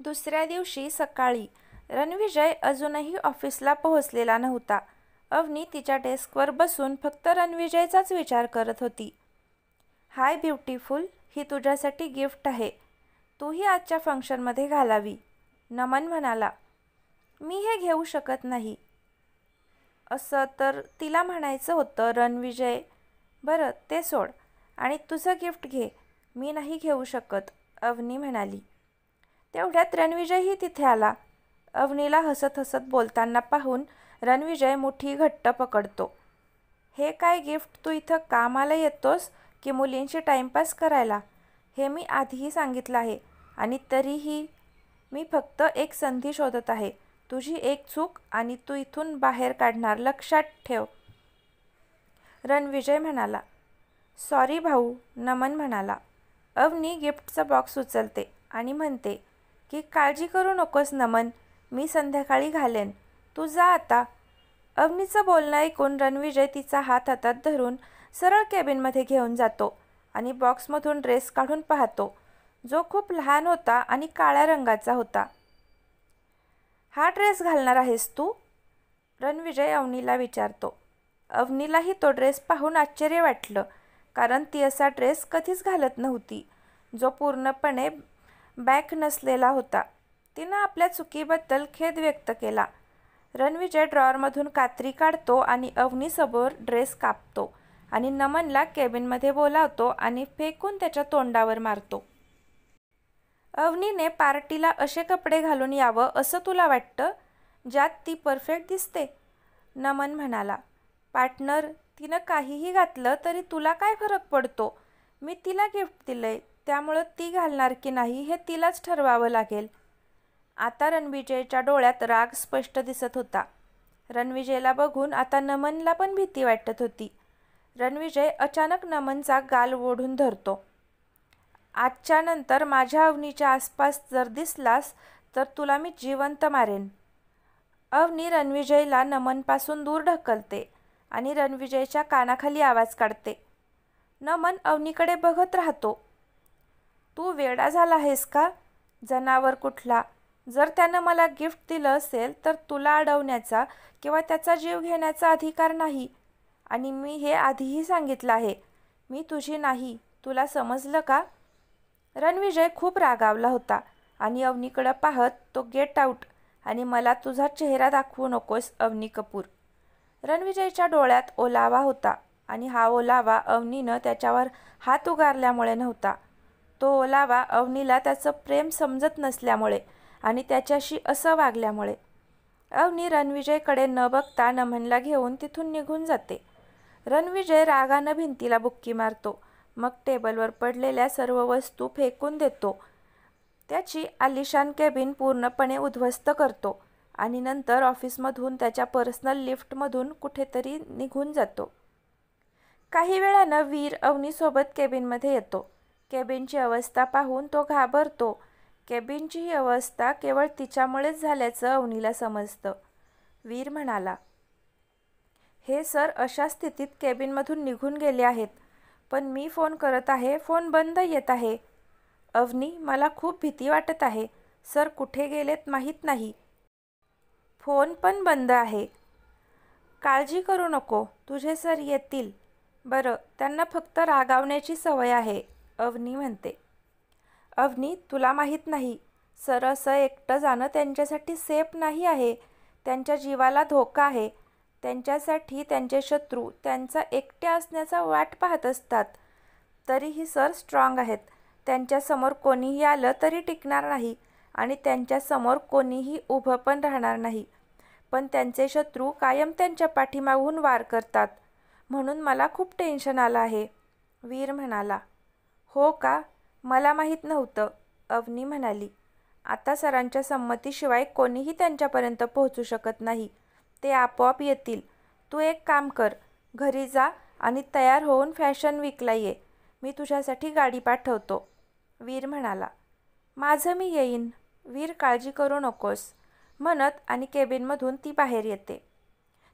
दुसऱ्या दिवशी सकाळी रणविजय अजूनही ऑफिसला पोहोचलेला नव्हता. अवनी तिच्या डेस्कवर बसून फक्त रणविजयचाच विचार करत होती. हाय ब्युटिफुल, ही तुझ्यासाठी गिफ्ट आहे. तूही आजच्या फंक्शनमध्ये घालावी, नमन म्हणाला. मी हे घेऊ शकत नाही असं तर तिला म्हणायचं होतं. रणविजय, बरं ते सोड आणि तुझं गिफ्ट घे. मी नाही घेऊ शकत, अवनी म्हणाली. तेवढ्यात रणविजयही तिथे आला. अवनीला हसत हसत बोलताना पाहून रणविजय मुठी घट्ट पकडतो. हे काय गिफ्ट? तू इथं कामाला येतोस की मुलींशी टाईमपास करायला? हे मी आधीही सांगितलं आहे आणि तरीही मी फक्त एक संधी शोधत आहे. तुझी एक चूक आणि तू इथून बाहेर काढणार, लक्षात ठेव, रणविजय म्हणाला. सॉरी भाऊ, नमन म्हणाला. अवनी गिफ्टचा बॉक्स उचलते आणि म्हणते की काळजी करू नकोस नमन, मी संध्याकाळी घालेन, तू जा आता. अवनीचं बोलणं ऐकून रणविजय तिचा हात हातात धरून सरळ केबिनमध्ये घेऊन जातो आणि बॉक्समधून ड्रेस काढून पाहतो, जो खूप लहान होता आणि काळ्या रंगाचा होता. हा ड्रेस घालणार आहेस तू? रणविजय अवनीला विचारतो. अवनीलाही तो ड्रेस पाहून आश्चर्य वाटलं, कारण ती असा ड्रेस कधीच घालत नव्हती, जो पूर्णपणे बॅक नसलेला होता. तिनं आपल्या चुकीबद्दल खेद व्यक्त केला. रणविजय ड्रॉवरमधून कात्री काढतो आणि अवनीसमोर ड्रेस कापतो आणि नमनला केबिनमध्ये बोलावतो आणि फेकून त्याच्या तोंडावर मारतो. अवनीने पार्टीला असे कपडे घालून यावं असं तुला वाटतं, ज्यात ती परफेक्ट दिसते? नमन म्हणाला. पार्टनर, तिनं काहीही घातलं तरी तुला काय फरक पडतो? मी तिला गिफ्ट दिलंय, त्यामुळं ती घालणार की नाही हे तिलाच ठरवावं लागेल. आता रणविजयच्या डोळ्यात राग स्पष्ट दिसत होता. रणविजयला बघून आता नमनला पण भीती वाटत होती. रणविजय अचानक नमनचा गाल ओढून धरतो. आजच्या नंतर माझ्या अवनीच्या आसपास जर दिसलास तर तुला मी जिवंत मारेन. अवनी रणविजयला नमनपासून दूर ढकलते आणि रणविजयच्या कानाखाली आवाज काढते. नमन अवनीकडे बघत राहतो. तू वेडा झाला आहेस का, जनावर कुठला? जर त्यानं मला गिफ्ट दिलं असेल तर तुला अडवण्याचा किंवा त्याचा जीव घेण्याचा अधिकार नाही. आणि मी हे आधीही सांगितलं आहे, मी तुझी नाही, तुला समजलं का? रणविजय खूप रागावला होता आणि अवनीकडं पाहत तो गेट आऊट आणि मला तुझा चेहरा दाखवू नकोस अवनी कपूर. रणविजयच्या डोळ्यात ओलावा होता आणि हा ओलावा अवनीनं त्याच्यावर हात उगारल्यामुळे नव्हता. तो ओलावा अवनीला त्याचं प्रेम समजत नसल्यामुळे आणि त्याच्याशी असं वागल्यामुळे. अवनी रणविजयकडे न बघता नमनला घेऊन तिथून निघून जाते. रणविजय रागानं भिंतीला बुक्की मारतो, मग टेबलवर पडलेल्या सर्व वस्तू फेकून देतो. त्याची आलिशान केबिन पूर्णपणे उद्ध्वस्त करतो आणि नंतर ऑफिसमधून त्याच्या पर्सनल लिफ्टमधून कुठेतरी निघून जातो. काही वेळानं वीर अवनीसोबत केबिनमध्ये येतो. केबिनची अवस्था पाहून तो घाबरतो. केबिनची ही अवस्था केवळ तिच्यामुळेच झाल्याचं अवनीला समजतं. वीर म्हणाला. हे सर अशा स्थितीत केबिनमधून निघून गेले आहेत, पण मी फोन करत आहे, फोन बंद येत आहे. अवनी, मला खूप भीती वाटत आहे. सर कुठे गेलेत माहीत नाही. फोन पण बंद आहे. काळजी करू नको, तुझे सर येतील. बरं, त्यांना फक्त रागावण्याची सवय आहे, अवनी म्हणते. अवनी, तुला माहीत नाही, सर असं एकटं जाणं त्यांच्यासाठी सेफ नाही आहे. त्यांच्या जीवाला धोका आहे. त्यांच्यासाठी त्यांचे शत्रू त्यांचा एकटे असण्याचा वाट पाहत असतात. तरीही सर स्ट्रॉंग आहेत. त्यांच्यासमोर कोणीही आलं तरी टिकणार नाही आणि त्यांच्यासमोर कोणीही उभं पण राहणार नाही. पण त्यांचे शत्रू कायम त्यांच्या पाठीमागून वार करतात, म्हणून मला खूप टेन्शन आलं आहे, वीर म्हणाला. हो का, मला माहीत नव्हतं, अवनी म्हणाली. आता सरांच्या संमतीशिवाय कोणीही त्यांच्यापर्यंत पोहोचू शकत नाही. ते आपोआप येतील. तू एक काम कर, घरी जा आणि तयार होऊन फॅशन वीकला ये. मी तुझ्यासाठी गाडी पाठवतो, वीर म्हणाला. माझं मी येईन, वीर, काळजी करू नकोस, म्हणत आणि केबिनमधून ती बाहेर येते.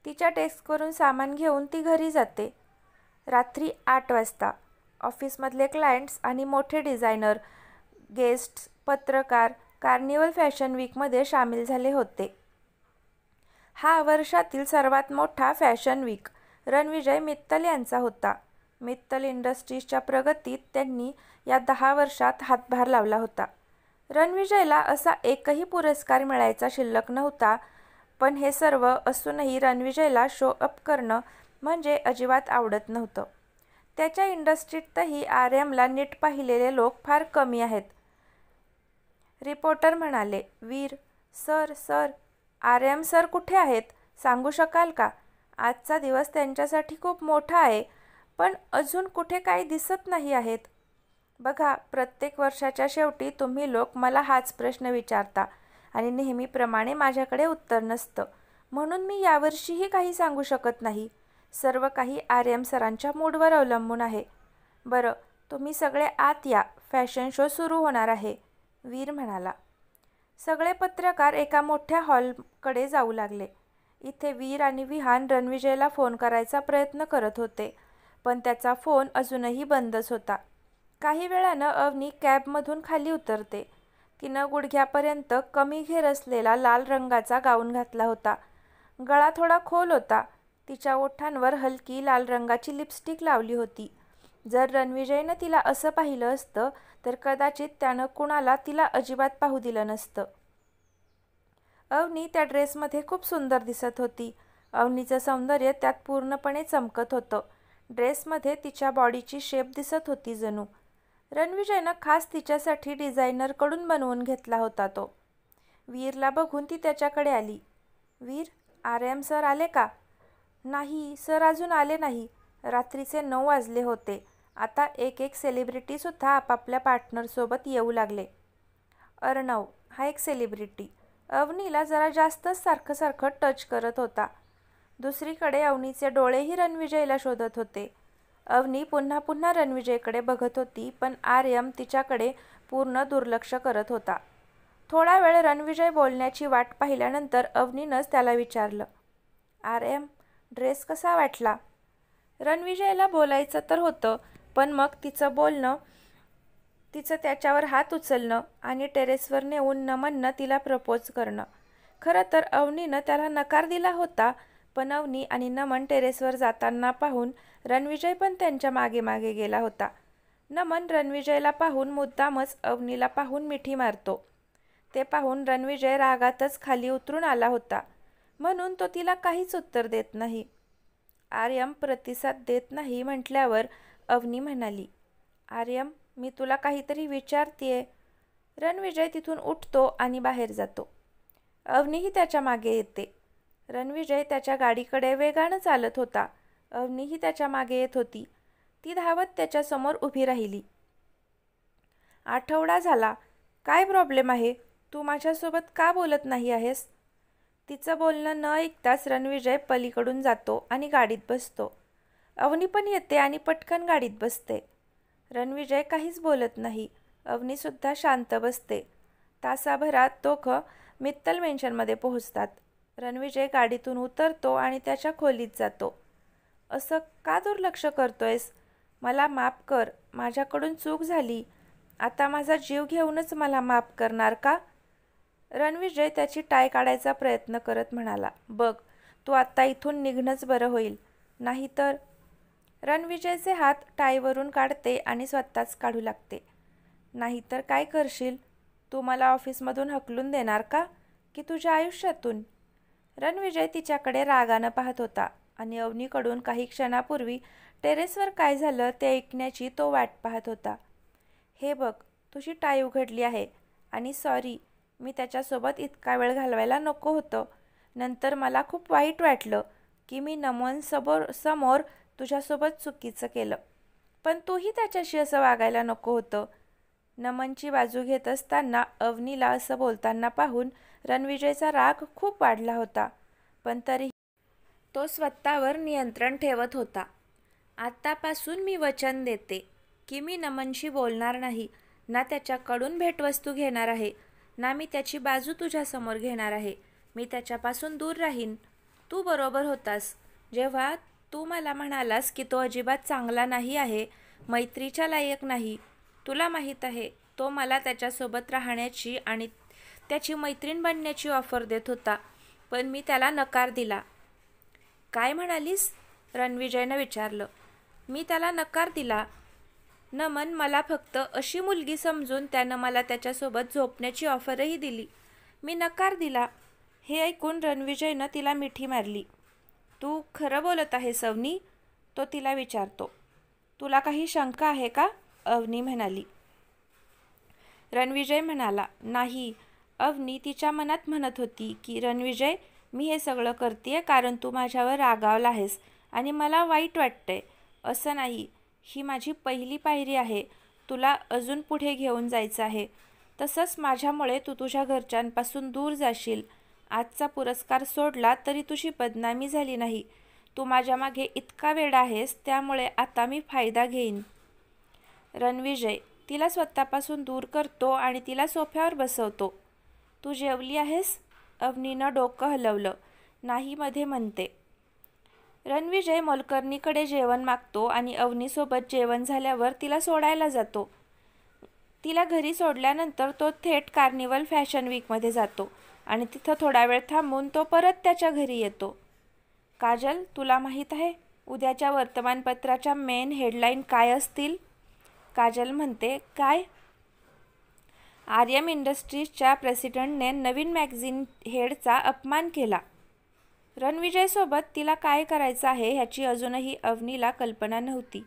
तिच्या डेस्कवरून सामान घेऊन ती घरी जाते. रात्री 8 वाजता ऑफिसमधले क्लायंट्स आणि मोठे डिझायनर, गेस्ट्स, पत्रकार कार्निवल फॅशन वीकमध्ये सामील झाले होते. हा वर्षातील सर्वात मोठा फॅशन वीक रणविजय मित्तल यांचा होता. मित्तल इंडस्ट्रीजच्या प्रगतीत त्यांनी या 10 वर्षात हातभार लावला होता. रणविजयला असा एकही पुरस्कार मिळायचा शिल्लक नव्हता, पण हे सर्व असूनही रणविजयला शो अप करणं म्हणजे अजिबात आवडत नव्हतं. त्याच्या इंडस्ट्रीतही आर्यमला नीट पाहिलेले लोक फार कमी आहेत. रिपोर्टर म्हणाले, वीर सर, आर्यम सर कुठे आहेत? सांगू शकाल का? आजचा दिवस त्यांच्यासाठी खूप मोठा आहे, पण अजून कुठे काही दिसत नाही आहेत. बघा, प्रत्येक वर्षाच्या शेवटी तुम्ही लोक मला हाच प्रश्न विचारता आणि नेहमीप्रमाणे माझ्याकडे उत्तर नसतं, म्हणून मी यावर्षीही काही सांगू शकत नाही. सर्व काही आर्यम सरांच्या मूडवर अवलंबून आहे. बरं, तुम्ही सगळे आत या, फॅशन शो सुरू होणार आहे, वीर म्हणाला. सगळे पत्रकार एका मोठ्या हॉलकडे जाऊ लागले. इथे वीर आणि विहान रणविजयला फोन करायचा प्रयत्न करत होते, पण त्याचा फोन अजूनही बंदच होता. काही वेळानं अवनी कॅबमधून खाली उतरते. तिनं गुडघ्यापर्यंत कमी घेर असलेला लाल रंगाचा गाऊन घातला होता. गळा थोडा खोल होता. तिच्या ओठांवर हलकी लाल रंगाची लिपस्टिक लावली होती. जर रणविजयनं तिला असं पाहिलं असतं तर कदाचित त्यानं कुणाला तिला अजिबात पाहू दिलं नसतं. अवनी त्या ड्रेसमध्ये खूप सुंदर दिसत होती. अवनीचं सौंदर्य त्यात पूर्णपणे चमकत होतं. ड्रेसमध्ये तिच्या बॉडीची शेप दिसत होती जणू. रणविजयनं खास तिच्यासाठी डिझायनरकडून बनवून घेतला होता तो. वीरला बघून ती त्याच्याकडे आली. वीर, आर्यम सर आले का? नाही सर, अजून आले नाही. रात्रीचे 9 वाजले होते. आता एक सेलिब्रिटीसुद्धा आपापल्या पार्टनरसोबत येऊ लागले. अर्णव हा एक सेलिब्रिटी अवनीला जरा जास्तच सारखं टच करत होता. दुसरीकडे अवनीचे डोळेही रणविजयला शोधत होते. अवनी पुन्हा पुन्हा रणविजयकडे बघत होती, पण आर्यम तिच्याकडे पूर्ण दुर्लक्ष करत होता. थोडा वेळ रणविजय बोलण्याची वाट पाहिल्यानंतर अवनीनंच त्याला विचारलं, आर्यम, ड्रेस कसा वाटला? रणविजयला बोलायचं तर होतं, पण मग तिचं त्याच्यावर हात उचलणं आणि टेरेसवर नेऊन नमननं तिला प्रपोज करणं. खरं तर अवनीनं त्याला नकार दिला होता, पण अवनी आणि नमन टेरेसवर जाताना पाहून रणविजय पण त्यांच्या मागे मागे गेला होता. नमन रणविजयला पाहून मुद्दामच अवनीला पाहून मिठी मारतो. ते पाहून रणविजय रागातच खाली उतरून आला होता, म्हणून तो तिला काहीच उत्तर देत नाही. आर्यम प्रतिसाद देत नाही म्हटल्यावर अवनी म्हणाली, आर्यम, मी तुला काहीतरी विचारतेय. रणविजय तिथून उठतो आणि बाहेर जातो. अवनीही त्याच्या मागे येते. रणविजय त्याच्या गाडीकडे वेगानं चालत होता. अवनीही त्याच्या मागे येत होती. ती धावत त्याच्यासमोर उभी राहिली. आठवडा झाला. काय प्रॉब्लेम आहे? तू माझ्यासोबत का बोलत नाही आहेस? तिचं बोलणं न ऐकताच रणविजय पलीकडून जातो आणि गाडीत बसतो. अवनी पण येते आणि पटकन गाडीत बसते. रणविजय काहीच बोलत नाही. अवनीसुद्धा शांत बसते. तासाभरात दोघं मित्तल मेन्शनमध्ये पोहोचतात. रणविजय गाडीतून उतरतो आणि त्याच्या खोलीत जातो. असं का दुर्लक्ष करतोयस? मला माफ कर, माझ्याकडून चूक झाली. आता माझा जीव घेऊनच मला माफ करणार का? रणविजय त्याची टाय काढायचा प्रयत्न करत म्हणाला, बघ, तू आत्ता इथून निघणंच बरं होईल, नाहीतर. रणविजयचे हात टायवरून काढते आणि स्वतःच काढू लागते. नाहीतर काय करशील? तू मला ऑफिसमधून हकलून देणार का? की तुझ्या आयुष्यातून? रणविजय तिच्याकडे रागानं पाहत होता आणि अवनीकडून काही क्षणापूर्वी टेरेसवर काय झालं ते ऐकण्याची तो वाट पाहत होता. हे बघ, तुझी टाय उघडली आहे आणि सॉरी, मी त्याच्यासोबत इतका वेळ घालवायला नको होतं. नंतर मला खूप वाईट वाटलं की मी नमन समोर तुझ्यासोबत चुकीचं केलं, पण तूही त्याच्याशी असं वागायला नको होतं. नमनची बाजू घेत असताना अवनीला असं बोलताना पाहून रणविजयचा राग खूप वाढला होता, पण तरी तो स्वतःवर नियंत्रण ठेवत होता. आत्तापासून मी वचन देते की मी नमनशी बोलणार नाही, ना त्याच्याकडून भेटवस्तू घेणार आहे, ना मी त्याची बाजू तुझ्यासमोर घेणार आहे. मी त्याच्यापासून दूर राहीन. तू बरोबर होतास जेव्हा तू मला म्हणालास की तो अजिबात चांगला नाही आहे, मैत्रीच्या लायक नाही. तुला माहीत आहे, तो मला त्याच्यासोबत राहण्याची आणि त्याची मैत्रीण बनण्याची ऑफर देत होता, पण मी त्याला नकार दिला. काय म्हणालीस? रणविजयनं विचारलं. मी त्याला नकार दिला. नमन मला फक्त अशी मुलगी समजून त्यानं मला त्याच्यासोबत झोपण्याची ऑफरही दिली. मी नकार दिला. हे ऐकून रणविजयनं तिला मिठी मारली. तू खरं बोलत आहेस अवनी? तो तिला विचारतो. तुला काही शंका आहे का? अवनी म्हणाली. रणविजय म्हणाला, नाही. अवनी तिच्या मनात म्हणत होती की रणविजय, मी हे सगळं करतेय कारण तू माझ्यावर रागावला आहेस आणि मला वाईट वाटतंय. असं नाही. ही माझी पहिली पायरी आहे. तुला अजून पुढे घेऊन जायचं आहे. तसंच माझ्यामुळे तू तुझ्या घरच्यांपासून दूर जाशील. आजचा पुरस्कार सोडला तरी तुझी बदनामी झाली नाही. तू माझ्या मागे इतका वेडा आहेस, त्यामुळे आता मी फायदा घेईन. रणविजय तिला स्वतःपासून दूर करतो आणि तिला सोफ्यावर बसवतो. तू जेवली आहेस? अवनीनं डोकं हलवलं. नाही मध्ये म्हणते. रणविजय मोलकरणीकडे जेवण मागतो आणि अवनीसोबत जेवण झाल्यावर तिला सोडायला जातो. तिला घरी सोडल्यानंतर तो थेट कार्निवल फॅशन वीकमध्ये जातो आणि तिथं थोडा वेळ थांबून तो परत त्याच्या घरी येतो. काजल, तुला माहीत आहे उद्याच्या वर्तमानपत्राच्या मेन हेडलाईन काय असतील? काजल म्हणते. काय? आर्यम इंडस्ट्रीजच्या प्रेसिडेंटने नवीन मॅगझिन हेडचा अपमान केला. रणविजयसोबत तिला काय करायचं आहे ह्याची अजूनही अवनीला कल्पना नव्हती.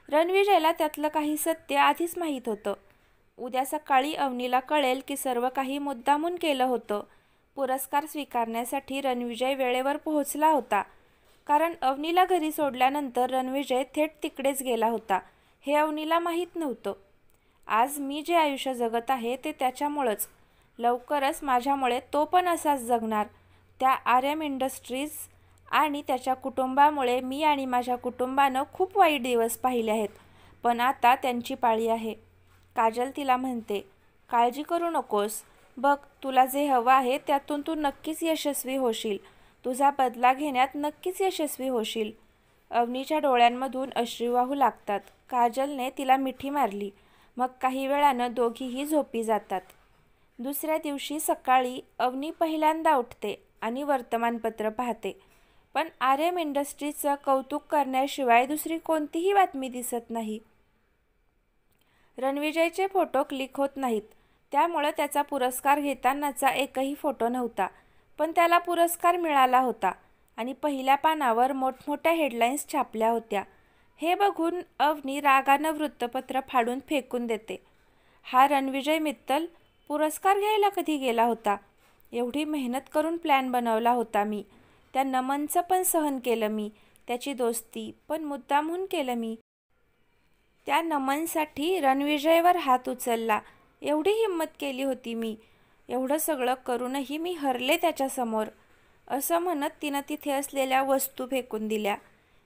रणविजयला त्यातलं काही सत्य आधीच माहीत होतं. उद्या सकाळी अवनीला कळेल की सर्व काही मुद्दामून केलं होतं. पुरस्कार स्वीकारण्यासाठी रणविजय वेळेवर पोहोचला होता, कारण अवनीला घरी सोडल्यानंतर रणविजय थेट तिकडेच गेला होता हे अवनीला माहीत नव्हतं. आज मी जे आयुष्य जगत आहे ते त्याच्यामुळंच. लवकरच माझ्यामुळे तो पण असाच जगणार. त्या आर्यम इंडस्ट्रीज आणि त्याच्या कुटुंबामुळे मी आणि माझ्या कुटुंबानं खूप वाईट दिवस पाहिले आहेत, पण आता त्यांची पाळी आहे. काजल तिला म्हणते. काळजी करू नकोस. बघ, तुला जे हवं आहे त्यातून तू नक्कीच यशस्वी होशील. तुझा बदला घेण्यात नक्कीच यशस्वी होशील. अवनीच्या डोळ्यांमधून अश्रू वाहू लागतात. काजलने तिला मिठी मारली. मग काही वेळानं दोघीही झोपी जातात. दुसऱ्या दिवशी सकाळी अवनी पहिल्यांदा उठते आणि वर्तमानपत्र पाहते, पण आर्यम इंडस्ट्रीजचं कौतुक करण्याशिवाय दुसरी कोणतीही बातमी दिसत नाही. रणविजयचे फोटो क्लिक होत नाहीत, त्यामुळं त्याचा पुरस्कार घेतानाचा एकही फोटो नव्हता, पण त्याला पुरस्कार मिळाला होता आणि पहिल्या पानावर मोठमोठ्या हेडलाईन्स छापल्या होत्या. हे बघून अवनी रागानं वृत्तपत्र फाडून फेकून देते. हा रणविजय मित्तल पुरस्कार घ्यायला कधी गेला होता? एवढी मेहनत करून प्लॅन बनवला होता मी. त्या नमनचं पण सहन केलं मी. त्याची दोस्ती पण मुद्दामहून केलं मी. त्या नमनसाठी रणविजयवर हात उचलला. एवढी हिंमत केली होती मी. एवढं सगळं करूनही मी हरले त्याच्यासमोर. असं म्हणत तिनं तिथे असलेल्या वस्तू फेकून दिल्या.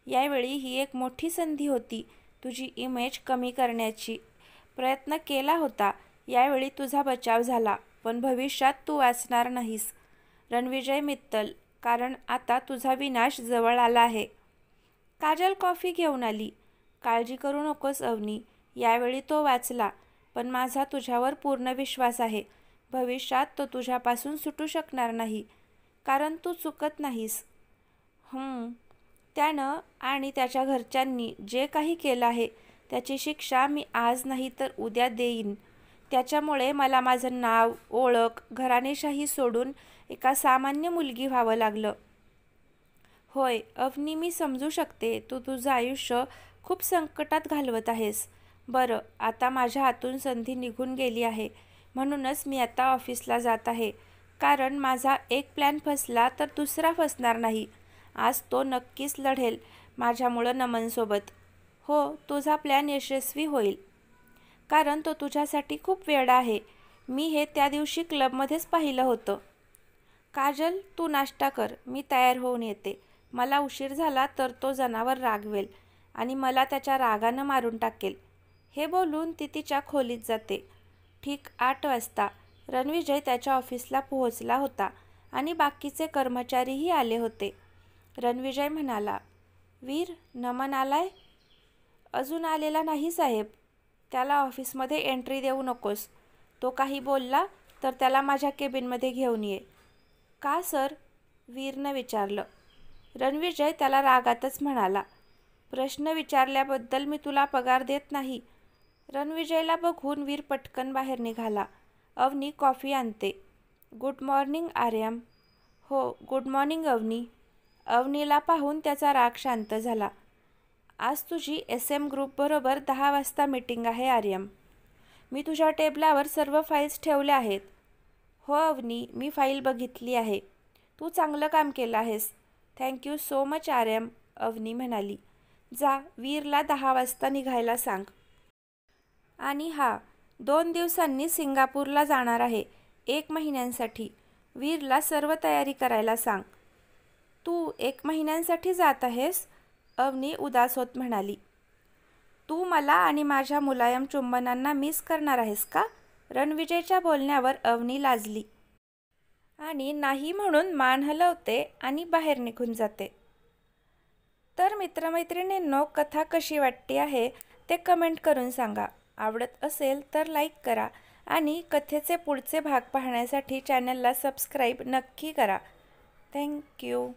यावेळी ही एक मोठी संधी होती तुझी इमेज कमी करण्याची. प्रयत्न केला होता. यावेळी तुझा बचाव झाला, पण भविष्यात तू वाचणार नाहीस रणविजय मित्तल, कारण आता तुझा विनाश जवळ आला आहे. काजल कॉफी घेऊन आली. काळजी करू नकोस अवनी. यावेळी तो वाचला, पण माझा तुझ्यावर पूर्ण विश्वास आहे. भविष्यात तो तुझ्यापासून सुटू शकणार नाही, कारण तू चुकत नाहीस. त्यानं आणि त्याच्या घरच्यांनी जे काही केलं आहे त्याची शिक्षा मी आज नाही तर उद्या देईन. त्याच्यामुळे मला माझं नाव, ओळख, घराणेशाही सोडून एका सामान्य मुलगी व्हावं लागलं. होय अवनी, मी समजू शकते तू तुझं आयुष्य खूप संकटात घालवत आहेस. बरं, आता माझ्या हातून संधी निघून गेली आहे, म्हणूनच मी आता ऑफिसला जात आहे, कारण माझा एक प्लॅन फसला तर दुसरा फसणार नाही. आज तो नक्कीच लढेल माझ्यामुळं नमनसोबत. हो, तुझा प्लॅन यशस्वी होईल, कारण तो तुझ्यासाठी खूप वेडा आहे. मी हे त्या दिवशी क्लबमध्येच पाहिलं होतं. काजल, तू नाश्ता कर, मी तयार होऊन येते. मला उशीर झाला तर तो जनावर रागवेल आणि मला त्याच्या रागानं मारून टाकेल. हे बोलून ती तिच्या खोलीत जाते. ठीक 8 वाजता रणविजय त्याच्या ऑफिसला पोहोचला होता आणि बाकीचे कर्मचारीही आले होते. रणविजय म्हणाला, वीर, नमन आलाय? अजून आलेला नाही साहेब. त्याला ऑफिसमध्ये एंट्री देऊ नकोस. तो काही बोलला तर त्याला माझ्या केबिनमध्ये घेऊन ये. का सर? वीरनं विचारलं. रणविजय त्याला रागातच म्हणाला. प्रश्न विचारल्याबद्दल मी तुला पगार देत नाही. रणविजयला बघून वीर पटकन बाहेर निघाला. अवनी कॉफी आणते. Good morning Aryam. हो गुड मॉर्निंग अवनी. अवनीला पाहून त्याचा राग शांत झाला. आज तुझी SM ग्रुपबरोबर 10 वाजता मीटिंग आहे आर्यम. मी तुझ्या टेबलावर सर्व फाईल्स ठेवल्या आहेत. हो अवनी, मी फाईल बघितली आहे. तू चांगलं काम केलं आहेस. Thank you so much Aryam, Avni म्हणाली. जा, वीरला 10 वाजता निघायला सांग. आणि हा 2 दिवसांनी सिंगापूरला जाणार आहे, 1 महिन्यांसाठी. वीरला सर्व तयारी करायला सांग. तू 1 महिन्यांसाठी जात आहेस? अवनी उदास होत म्हणाली. तू मला आणि माझ्या मुलायम चुंबनांना मिस करणार आहेस का? रणविजयच्या बोलण्यावर अवनी लाजली आणि नाही म्हणून मान हलवते आणि बाहेर निघून जाते. तर मित्रमैत्रिणींनो, कथा कशी वाटते आहे ते कमेंट करून सांगा. आवडत असेल तर लाईक करा आणि कथेचे पुढचे भाग पाहण्यासाठी चॅनलला सबस्क्राईब नक्की करा. थँक्यू.